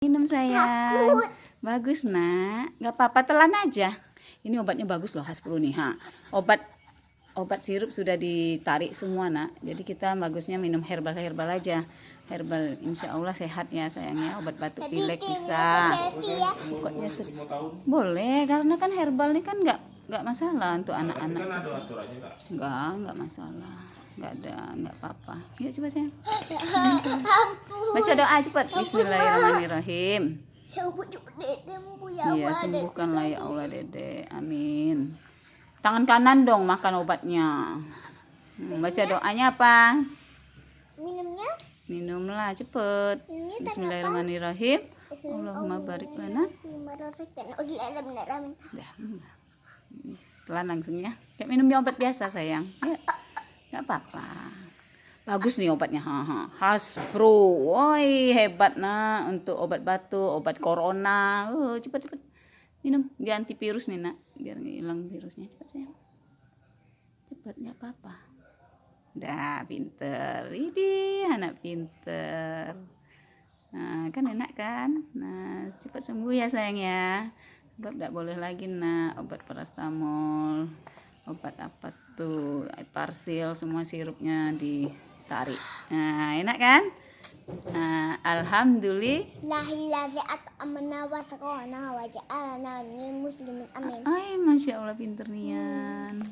Minum sayang. Takut. Bagus nak. Gak apa-apa, telan aja. Ini obatnya bagus loh Hasbro nih. Obat sirup sudah ditarik semua nak. Jadi kita bagusnya minum herbal aja. Herbal insya Allah sehat ya sayangnya. Obat batuk pilek bisa. Pokoknya boleh karena kan herbal ini kan nggak masalah untuk anak-anak. Kan ada aturannya Nggak masalah. Nggak apa-apa. Yuk coba sayang. Baca doa cepat. Bismillahirrahmanirrahim. Iya, sembuhkanlah ya Allah Dede. Amin. Tangan kanan dong makan obatnya. Baca doanya apa? Minumnya? Minumlah cepet. Bismillahirrahmanirrahim. Allahumma barik lana. Telan langsung ya. Kayak minum obat biasa sayang. Ya. Gak apa-apa. Bagus nih obatnya. Hasbro. Woi, hebat nak untuk obat batuk, obat corona. Cepet. Minum, dia antivirus nih nak. Biar hilang virusnya. Cepat sayang. Cepat, gak apa-apa. Dah, pinter. Ini anak pinter. Nah, kan enak kan? Nah, cepat sembuh ya sayang ya. Sebab gak boleh lagi nak obat paracetamol. Obat apa tuh? Parsil, semua sirupnya ditarik. Nah, enak kan? Nah, alhamdulillah. Ay, masya Allah pinter nian.